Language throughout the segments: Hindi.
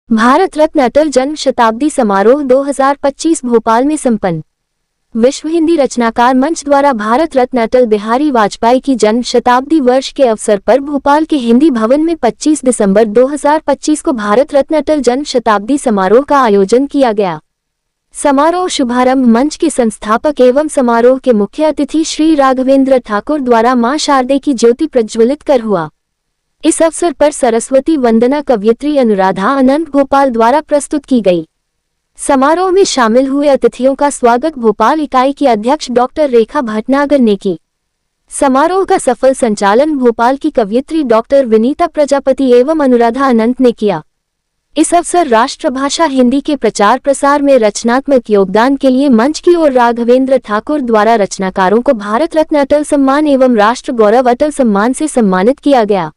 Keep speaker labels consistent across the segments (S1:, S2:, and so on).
S1: भारत रत्न अटल जन्म शताब्दी समारोह 2025 भोपाल में संपन्न। विश्व हिंदी रचनाकार मंच द्वारा भारत रत्न अटल बिहारी वाजपेयी की जन्म शताब्दी वर्ष के अवसर पर भोपाल के हिंदी भवन में 25 दिसंबर 2025 को भारत रत्न अटल जन्म शताब्दी समारोह का आयोजन किया गया। समारोह शुभारंभ मंच के संस्थापक एवं समारोह के मुख्य अतिथि श्री राघवेंद्र ठाकुर द्वारा मां शारदे की ज्योति प्रज्वलित कर हुआ। इस अवसर पर सरस्वती वंदना कवयित्री अनुराधा अनंत भोपाल द्वारा प्रस्तुत की गई। समारोह में शामिल हुए अतिथियों का स्वागत भोपाल इकाई की अध्यक्ष डॉक्टर रेखा भटनागर ने की। समारोह का सफल संचालन भोपाल की कवयित्री डॉक्टर विनीता प्रजापति एवं अनुराधा अनंत ने किया। इस अवसर राष्ट्रभाषा हिंदी के प्रचार प्रसार में रचनात्मक योगदान के लिए मंच की ओर राघवेंद्र ठाकुर द्वारा रचनाकारों को भारत रत्न अटल सम्मान एवं राष्ट्र गौरव अटल सम्मान से सम्मानित किया गया।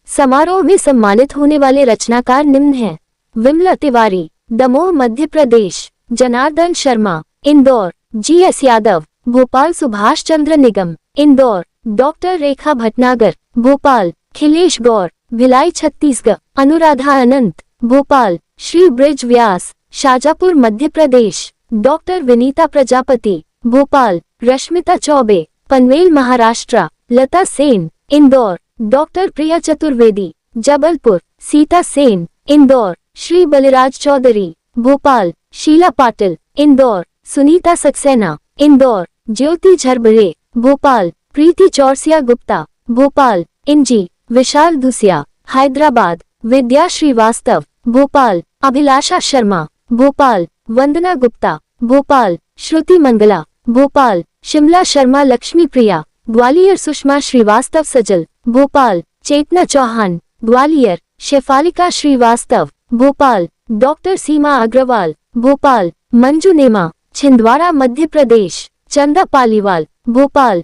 S1: समारोह में सम्मानित होने वाले रचनाकार निम्न हैं: विमला तिवारी, दमोह मध्य प्रदेश; जनार्दन शर्मा, इंदौर; GS यादव, भोपाल; सुभाष चंद्र निगम, इंदौर; डॉक्टर रेखा भटनागर, भोपाल; खिलेश गौर, भिलाई छत्तीसगढ़; अनुराधा अनंत, भोपाल; श्री ब्रिज व्यास, शाजापुर मध्य प्रदेश; डॉक्टर विनीता प्रजापति, भोपाल; रश्मिता चौबे, पनवेल महाराष्ट्र; लता सेन, इंदौर; डॉक्टर प्रिया चतुर्वेदी, जबलपुर; सीता सेन, इंदौर; श्री बलिराज चौधरी, भोपाल; शीला पाटिल, इंदौर; सुनीता सक्सेना, इंदौर; ज्योति झरबरे, भोपाल; प्रीति चौरसिया गुप्ता, भोपाल; इंजी विशाल धुसिया, हैदराबाद; विद्या श्रीवास्तव, भोपाल; अभिलाषा शर्मा, भोपाल; वंदना गुप्ता, भोपाल; श्रुति मंगला, भोपाल; शिमला शर्मा लक्ष्मी प्रिया, ग्वालियर; सुषमा श्रीवास्तव सजल, भोपाल; चेतना चौहान, ग्वालियर; शेफालिका श्रीवास्तव, भोपाल; डॉक्टर सीमा अग्रवाल, भोपाल; मंजू नेमा, छिंदवाड़ा मध्य प्रदेश; चंदा पालीवाल, भोपाल।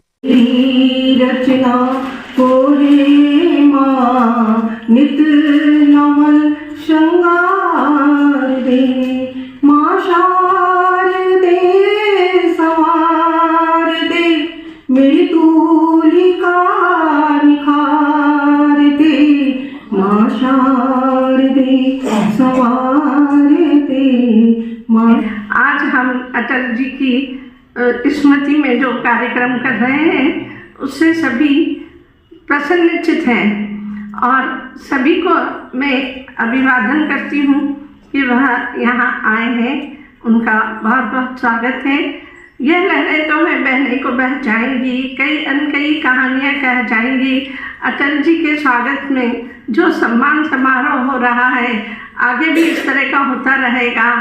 S2: रचना कोरे माँ नित नवल श्रृंगार दे, माँ शारदे सवार दे, मेरी तूलिका निखार दे, माँ शारदे सवार दे माँ। आज हम अटल जी की स्मृति में जो कार्यक्रम कर रहे हैं उससे सभी प्रसन्नचित हैं और सभी को मैं अभिवादन करती हूँ कि वह यहाँ आए हैं। उनका बहुत बहुत स्वागत है। यह लहरें तो मैं बहने को बह जाएंगी, कई कहानियाँ कह जाएंगी। अटल जी के स्वागत में जो सम्मान समारोह हो रहा है आगे भी इस तरह का होता रहेगा।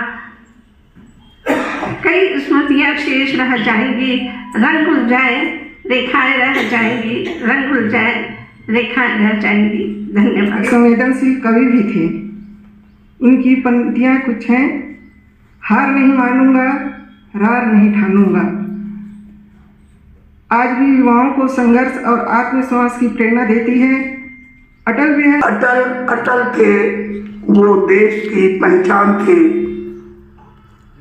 S2: कई स्मृतियाँ शेष रह जाएंगी, रंग घुल जाए रेखाएं रह जाएंगी, रंग घुल जाए रेखाएं रह जाएंगी। धन्यवाद।
S3: संवेदनशील कवि भी थे। उनकी पंक्तियाँ कुछ हैं: हार नहीं मानूंगा, रार नहीं ठानूंगा। आज भी युवाओं को संघर्ष और आत्मविश्वास की प्रेरणा देती है।
S4: अटल थे, वो देश की पहचान थे।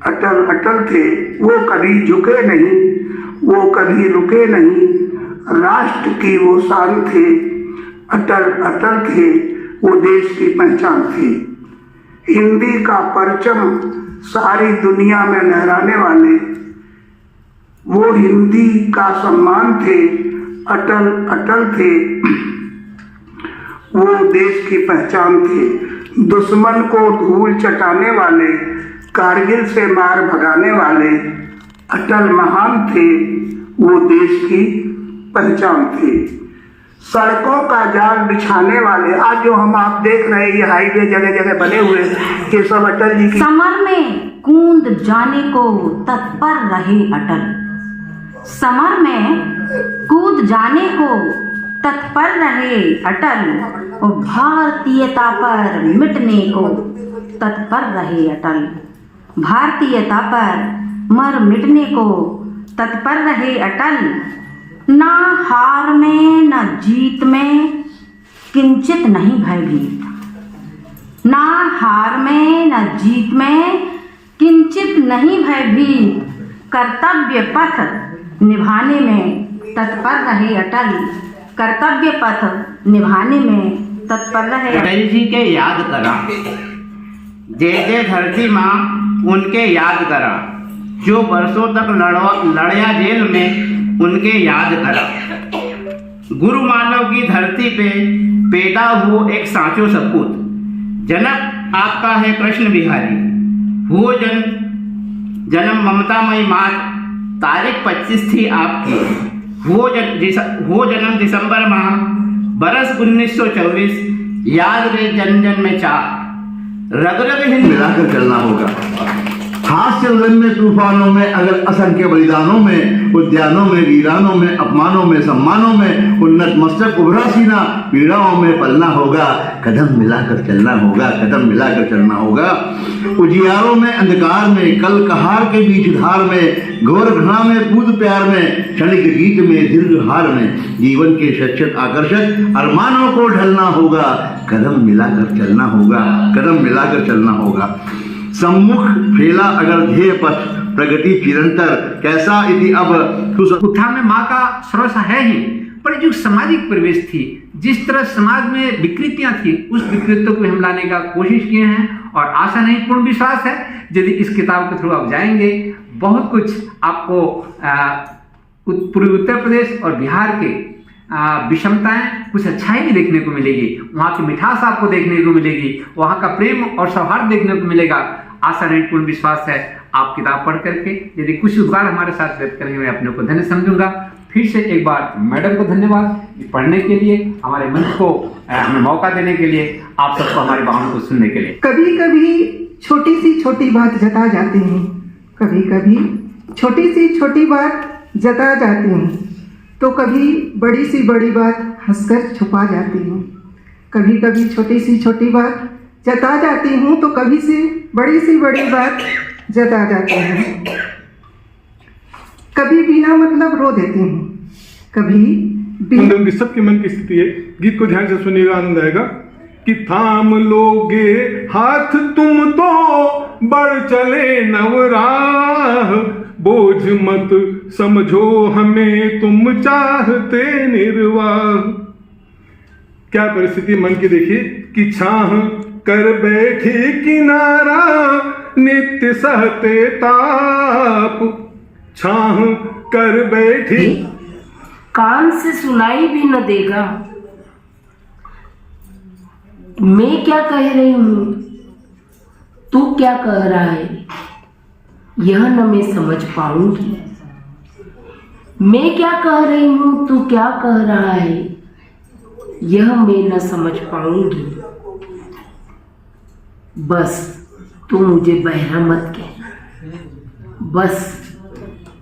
S4: अटल थे, वो कभी झुके नहीं, वो कभी रुके नहीं, राष्ट्र की वो शान थे। अटल थे, वो देश की पहचान थे। हिंदी का परचम सारी दुनिया में लहराने वाले वो हिंदी का सम्मान थे। अटल थे, वो देश की पहचान थे। दुश्मन को धूल चटाने वाले, कारगिल से मार भगाने वाले अटल महान थे, वो देश की पहचान थे। सड़कों का जाल बिछाने वाले, आज जो हम आप देख रहे हैं ये हाईवे जगह जगह बने हुए ये सब अटल जी की।
S5: समर में कूद जाने को तत्पर रहे अटल, समर में कूद जाने को तत्पर रहे अटल, और भारतीयता पर मिटने को तत्पर रहे अटल। भारतीयता पर मर मिटने को तत्पर रहे अटल। ना हार में न जीत में किंचित नहीं भयभीत, ना हार में न जीत में किंचित नहीं भयभीत, कर्तव्य पथ निभाने में तत्पर रहे अटल। कर्तव्य पथ निभाने में तत्पर रहे।
S6: अटल जी के याद करा जय जय धरती माँ उनके याद करा, जो बरसों तक लड़या जेल में उनके याद करा। गुरु मानव की धरती पे पैदा हुआ एक साचो सपूत, जनक आपका है कृष्ण बिहारी। हुओ जन्म ममतामयी माँ, तारीख 25 थी आपकी। हुओ जन्म दिसंबर माह, बरस 1924, याद रे जन जन में चाह। रग रग हिंद
S7: मिलाकर चलना होगा। हास्य में तूफानों में, अगर असंख्य बलिदानों में, उद्यानों में, वीरानों में, अपमानों में, सम्मानों में, उन्नत मस्तक उभरा सीना, पीड़ाओं में पलना होगा। कदम मिलाकर चलना होगा, कदम मिलाकर चलना होगा। उजियारों में, अंधकार में, कल कहार के बीच धार में, घोर घृणा में, पूत प्यार में, क्षणिक गीत में, दीर्घ हार में, जीवन के शक्षत आकर्षक अरमानों को ढलना होगा। कदम मिलाकर चलना होगा, कदम मिलाकर चलना होगा। सम्मुख फैला अगर ध्येय पथ, प्रगति चिरंतर, कैसा इति अब
S8: उत्थान में माँ का सरोसा है ही, पर जो सामाजिक परिवेश थी, जिस तरह समाज में विकृतियां थी, उस विकृतियों को हम लाने का कोशिश किए हैं। और आशा नहीं, पूर्ण विश्वास है, यदि इस किताब के थ्रू आप जाएंगे, बहुत कुछ आपको पूर्वी उत्तर प्रदेश और बिहार के विषमताएं, कुछ अच्छाई भी देखने को मिलेगी। वहाँ की मिठास आपको देखने को मिलेगी, वहाँ का प्रेम और सौहार्द देखने को मिलेगा। आशा नहीं, पूर्ण विश्वास है, आप किताब पढ़ करके यदि कुछ उपकार हमारे साथ व्यक्त करेंगे, मैं अपने को धन्य समझूंगा। फिर से एक बार मैडम को धन्यवाद पढ़ने के लिए, हमारे मंच को हमें मौका देने के लिए, आप सबको हमारी बातों को सुनने के लिए।
S3: कभी कभी छोटी सी छोटी बात जता जाती हैं, कभी कभी छोटी सी छोटी बात जता जाती हैं, तो कभी बड़ी सी बड़ी बात हंसकर छुपा जाती हूँ। कभी कभी छोटी सी छोटी बात जता जाती हूँ, तो कभी सी बड़ी बात जता जाती हूँ। कभी बिना मतलब रो देती हूँ, कभी
S9: सबके मन की स्थिति है। गीत को ध्यान से सुनिएगा, आनंद आएगा। कि थाम लोगे हाथ तुम तो बढ़ चले नवराह, बोझ मत समझो हमें तुम चाहते निर्वाह। क्या परिस्थिति मन की देखिए कि छाह कर बैठे किनारा, नित्य सहते ताप। छाह कर बैठे,
S10: कान से सुनाई भी न देगा। मैं क्या कह रही हूं, तू क्या कह रहा है, यह न मैं समझ पाऊंगी। मैं क्या कह रही हूं, तू क्या कह रहा है, यह मैं न समझ पाऊंगी। बस तू मुझे बहरा मत कहना, बस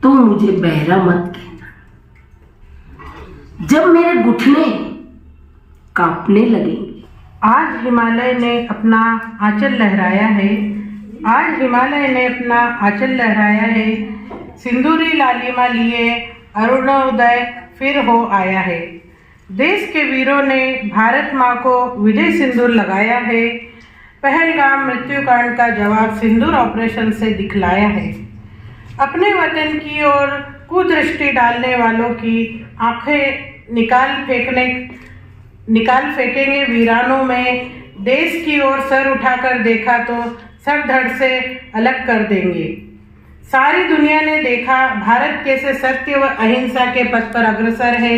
S10: तू मुझे बहरा मत कहना। जब मेरे घुटने कांपने लगेंगे।
S2: आज हिमालय ने अपना आंचल लहराया है, आज हिमालय ने अपना आंचल लहराया है। सिंदूरी लालिमा लिए अरुणोदय फिर हो आया है। देश के वीरों ने भारत माँ को विजय सिंदूर लगाया है। पहलगाम मृत्युकांड का जवाब सिंदूर ऑपरेशन से दिखलाया है। अपने वतन की ओर कुदृष्टि डालने वालों की आंखें निकाल फेंकेंगे वीरानों में। देश की ओर सर उठाकर देखा तो सर धड़ से अलग कर देंगे। सारी दुनिया ने देखा भारत कैसे सत्य व अहिंसा के पथ पर अग्रसर है,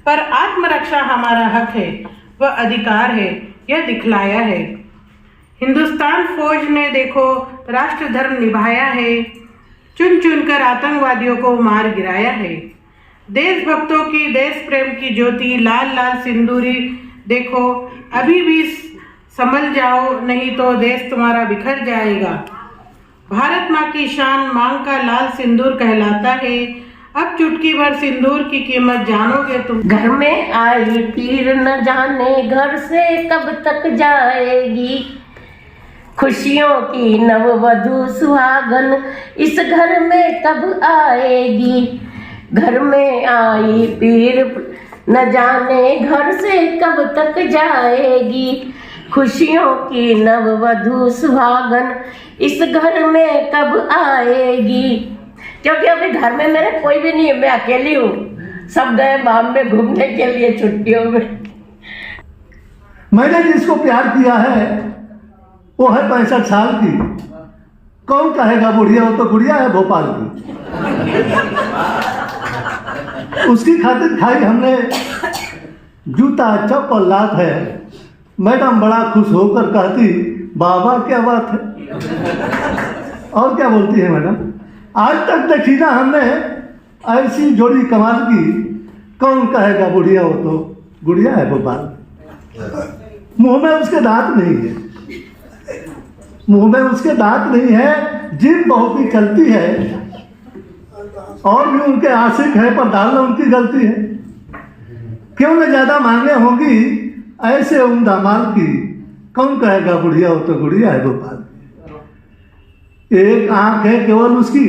S2: पर आत्मरक्षा हमारा हक है व अधिकार है, यह दिखलाया है। हिंदुस्तान फौज ने देखो राष्ट्र धर्म निभाया है, चुन चुनकर आतंकवादियों को मार गिराया है। देशभक्तों की देश प्रेम की ज्योति लाल लाल सिंदूरी देखो, अभी भी संभल जाओ, नहीं तो देश तुम्हारा बिखर जाएगा। भारत माँ की शान मांग का लाल सिंदूर कहलाता है। अब चुटकी भर सिंदूर की कीमत जानोगे तुम।
S10: घर में आई पीर न जाने घर से कब तक जाएगी। खुशियों की नववधु सुहागन इस घर में कब आएगी। घर में आई पीर न जाने घर से कब तक जाएगी। खुशियों की नववधु सुहागन इस घर में कब आएगी। क्योंकि अभी घर में मेरे कोई भी नहीं है, मैं अकेली हूँ। सब गए माम में घूमने के लिए छुट्टियों में।
S7: मैंने जिसको प्यार किया है
S11: वो है 65 साल की। कौन कहेगा बुढ़िया, वो तो गुड़िया है भोपाल की। उसकी खातिर खाई हमने जूता, चप्पल, लात है। मैडम बड़ा खुश होकर कहती, बाबा क्या बात है। और क्या बोलती है मैडम, आज तक देखी ना हमने ऐसी जोड़ी कमाल की। कौन कहेगा बुढ़िया, वो तो गुड़िया है भोपाल। मुंह में उसके दांत नहीं है, मुंह में उसके दांत नहीं है, जीभ बहुत ही चलती है। और भी उनके आशिक है, पर डालना उनकी गलती है। क्यों न ज्यादा मांगे होंगी ऐसे उम्दा माल की। कौन कहेगा बुढ़िया, वो तो गुड़िया है भोपाल। एक आंख है केवल उसकी।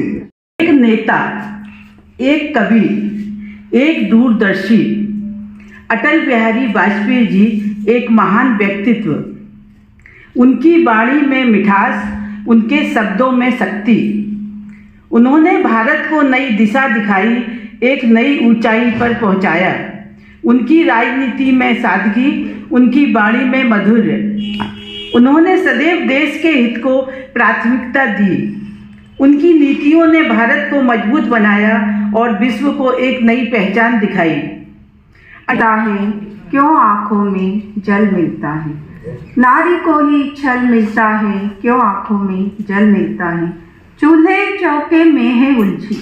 S12: एक नेता, एक कवि, एक दूरदर्शी, अटल बिहारी वाजपेयी जी एक महान व्यक्तित्व। उनकी वाणी में मिठास, उनके शब्दों में शक्ति। उन्होंने भारत को नई दिशा दिखाई, एक नई ऊंचाई पर पहुंचाया। उनकी राजनीति में सादगी, उनकी वाणी में माधुर्य। उन्होंने सदैव देश के हित को प्राथमिकता दी। उनकी नीतियों ने भारत को मजबूत बनाया और विश्व को एक नई पहचान दिखाई।
S13: अदा है क्यों आंखों में जल मिलता है, नारी को ही छल मिलता है, क्यों आंखों में जल मिलता है। चूल्हे चौके में है उलझी,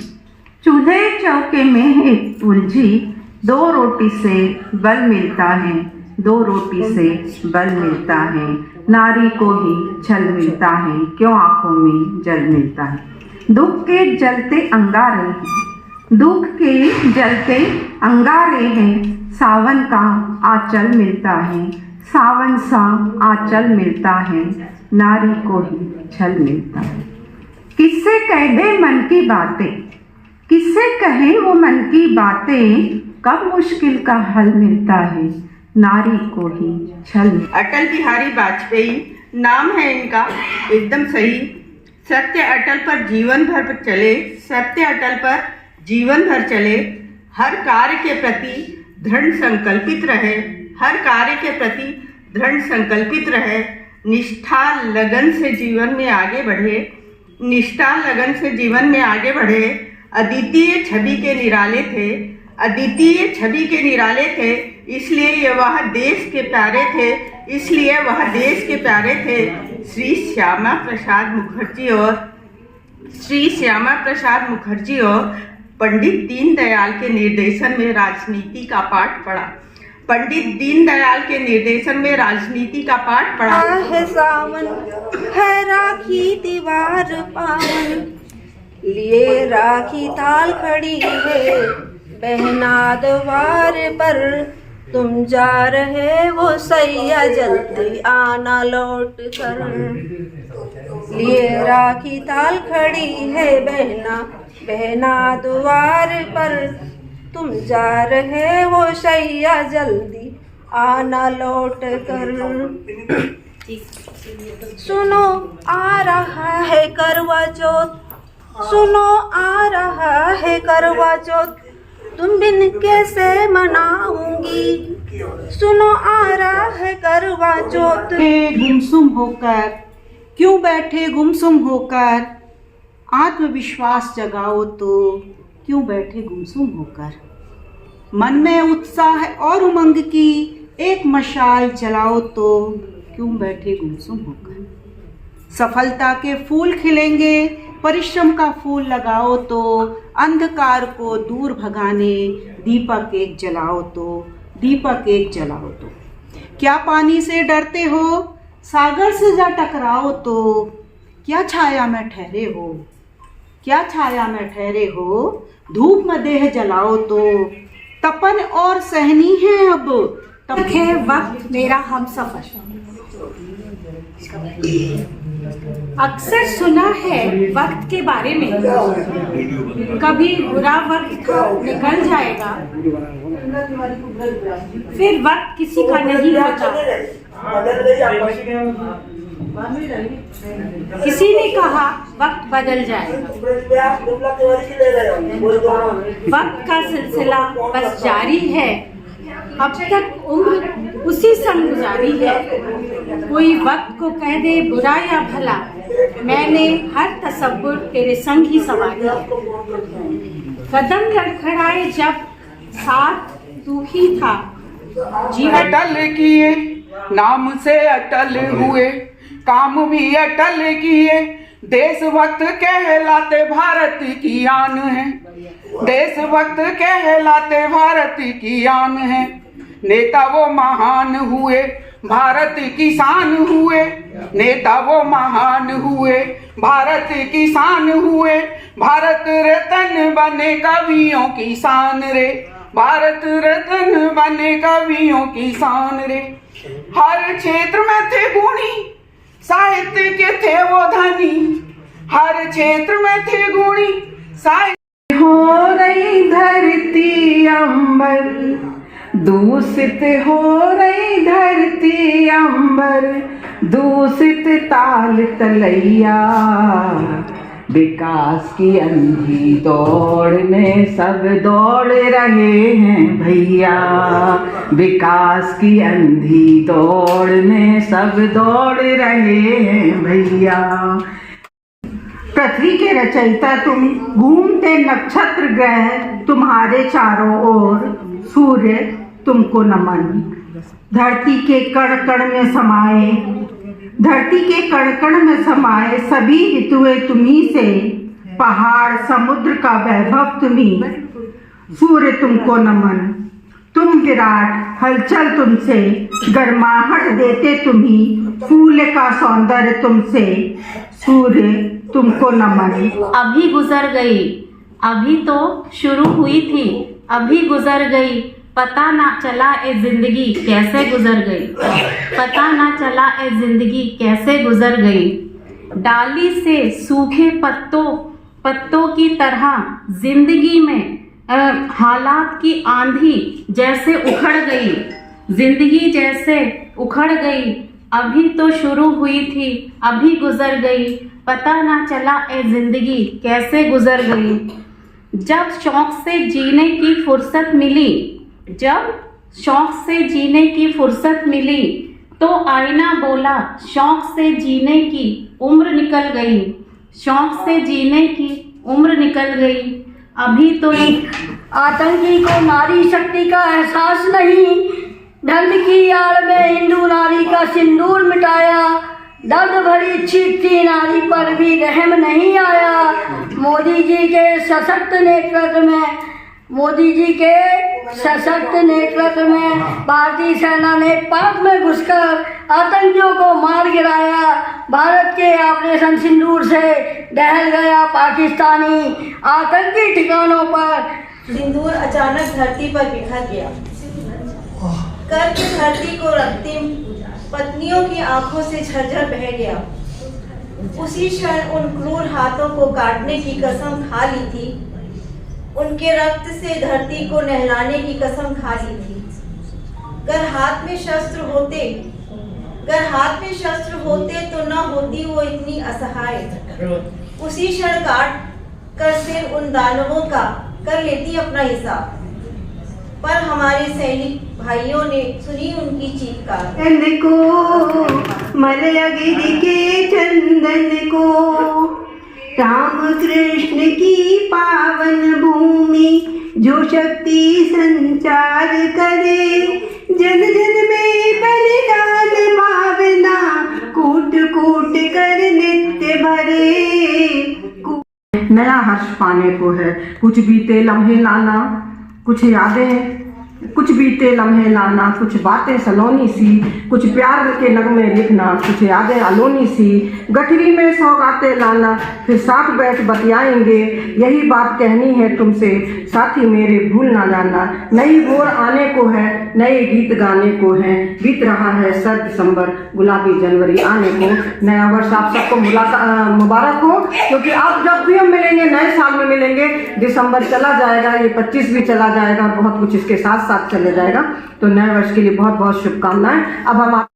S13: चूल्हे चौके में है उलझी, 2 रोटी से बल मिलता है, 2 रोटी से बल मिलता है। नारी को ही छल मिलता है, क्यों आंखों में जल मिलता है। दुख के जलते अंगारे हैं, दुख के जलते अंगारे हैं, सावन का आंचल मिलता है, सावन सा आंचल मिलता है। नारी को ही छल मिलता है। किससे कह दे मन की बातें, किससे कहे वो मन की बातें, कब मुश्किल का हल मिलता है। नारी को ही छल।
S12: अटल बिहारी वाजपेयी नाम है इनका, एकदम सही। सत्य अटल पर जीवन भर चले, सत्य अटल पर जीवन भर चले। हर कार्य के प्रति दृढ़ संकल्पित रहे, हर कार्य के प्रति दृढ़ संकल्पित रहे। निष्ठा लगन से जीवन में आगे बढ़े, निष्ठा लगन से जीवन में आगे बढ़े। अद्वितीय छवि के निराले थे, अद्वितीय छवि के निराले थे, इसलिए वह देश के प्यारे थे, इसलिए वह देश के प्यारे थे। श्री श्यामा प्रसाद मुखर्जी और पंडित दीनदयाल के निर्देशन में राजनीति का पाठ पढ़ा, पंडित दीनदयाल के निर्देशन में राजनीति का पाठ पढ़ा।
S14: है सावन है राखी दीवार पावन, लिए राखी ताल खड़ी है बहना द्वार पर। तुम जा रहे वो सैया जल्दी आना लौट कर, लिए राखी ताल खड़ी है बहना बहना द्वार पर। तुम जा रहे वो सैया जल्दी आना लौट कर। सुनो आ रहा है करवा चौथ, सुनो आ रहा है करवा चौथ, तुम बिन कैसे मनाऊंगी। सुनो आ रहा है करवा चौथ।
S15: गुमसुम होकर क्यों बैठे गुमसुम होकर, आत्मविश्वास जगाओ तो क्यों बैठे गुमसुम होकर। मन में उत्साह और उमंग की एक मशाल जलाओ तो क्यों बैठे गुमसुम होकर। सफलता के फूल खिलेंगे, परिश्रम का फूल लगाओ तो, अंधकार को दूर भगाने दीपक एक जलाओ तो, दीपक एक जलाओ तो। क्या पानी से डरते हो, सागर से जा टकराओ तो, क्या छाया में ठहरे हो, क्या छाया में ठहरे हो, धूप में देह जलाओ तो। तपन और सहनी है अब तब है वक्त मेरा हमसफर।
S16: अक्सर सुना है वक्त के बारे में, कभी बुरा वक्त निकल जाएगा, फिर वक्त किसी का नहीं होता। किसी ने कहा वक्त बदल जाएगा, वक्त का सिलसिला बस जारी है। अब तक उम्र उसी संग गुजारी है। कोई वक्त को कह दे बुरा या भला, मैंने हर तसव्वुर तेरे संग ही सवारी है। कदम लड़खड़ाए जब साथ तू ही था, जीवन
S12: अटल किए नाम से अटल हुए, काम भी अटल किए। देशभक्त कहलाते भारत की आन है, देशभक्त कहलाते भारत की आन है। नेता वो महान हुए, भारत की शान हुए। नेता वो महान हुए, भारत की शान हुए। भारत रत्न बने कवियों की शान रे, भारत रत्न बने कवियों की शान रे। हर क्षेत्र में थे गुणी, साहित्य के थे वो धनी। हर क्षेत्र में थे गुणी, साहित्य।
S2: हो रही धरती अंबर, दूषित हो रही धरती अंबर, दूषित ताल तलैया। विकास की अंधी दौड़ में सब दौड़ रहे हैं भैया, विकास की अंधी दौड़ में सब दौड़ रहे हैं भैया।
S3: पृथ्वी के रचयिता तुम, घूमते नक्षत्र ग्रह तुम्हारे चारों ओर, सूर्य तुमको नमन। धरती के कण कण में समाए, धरती के कण कण में समाए सभी ऋतुएं तुम्ही से। पहाड़ समुद्र का वैभव तुम्ही, सूर्य तुमको नमन। तुम विराट, हलचल तुमसे, गर्माहट देते तुम्ही। फूल का सौंदर्य तुमसे, सूर्य तुमको नमन।
S5: अभी गुजर गई, अभी तो शुरू हुई थी, अभी गुजर गई। पता ना चला ए जिंदगी कैसे गुजर गई, पता ना चला ए जिंदगी कैसे गुजर गई। डाली से सूखे पत्तों की तरह जिंदगी में हालात की आंधी जैसे उखड़ गई, जिंदगी जैसे उखड़ गई। अभी तो शुरू हुई थी, अभी गुजर गई। पता ना चला ए जिंदगी कैसे गुजर गई। जब शौक से जीने की फुर्सत मिली, जब शौक से जीने की फुर्सत मिली, तो आईना बोला शौक से जीने की उम्र निकल गई, शौक से जीने की उम्र निकल गई। अभी तो
S10: आतंकी को नारी शक्ति का एहसास नहीं, धर्म की आड़ में हिंदू नारी का सिंदूर मिटाया। दर्द भरी चीख थी नारी पर भी रहम नहीं आया। मोदी जी के सशक्त नेतृत्व में, मोदी जी के सशक्त नेतृत्व में भारतीय सेना ने पाक में घुसकर आतंकियों को मार गिराया। भारत के ऑपरेशन सिंदूर से दहल गया पाकिस्तानी आतंकी ठिकानों पर।
S14: सिंदूर अचानक धरती पर बिखर गया, करके धरती को रक्तिम पत्नियों की आंखों से झरझर बह गया। उसी क्षण उन क्रूर हाथों को काटने की कसम खा ली थी, उनके रक्त से धरती को नहलाने की कसम खा ली थी। अगर हाथ में शस्त्र होते तो न होती वो इतनी असहाय। उसी क्षण काट कर सिर उन दानवों का कर लेती अपना हिसाब। पर हमारे सैनिक भाइयों ने सुनी उनकी चीत्कार।
S2: को मलयगिरि के चंदन को, राम कृष्ण की पावन भूमि जो शक्ति संचार करे। जन जन में बलिदान भावना कूट कूट कर नित्य भरे।
S3: नया हर्ष पाने को है, कुछ बीते लम्हे लाना, कुछ यादें, कुछ बीते लम्हे लाना, कुछ बातें सलोनी सी, कुछ प्यार के नगमे लिखना, कुछ यादें अलोनी सी। गठरी में सौगातें लाना, फिर साथ बैठ बतियाएंगे, यही बात कहनी है तुमसे साथी मेरे भूल ना जाना। नई भोर आने को है, नए गीत गाने को है, बीत रहा है सर्द दिसंबर, गुलाबी जनवरी आने को। नया वर्ष आप सबको मुबारक हो, क्योंकि आप जब भी हम मिलेंगे नए साल में मिलेंगे। दिसंबर चला जाएगा, ये 25 भी चला जाएगा और बहुत कुछ इसके साथ साथ चले जाएगा। तो नए वर्ष के लिए बहुत बहुत शुभकामनाएं। अब हम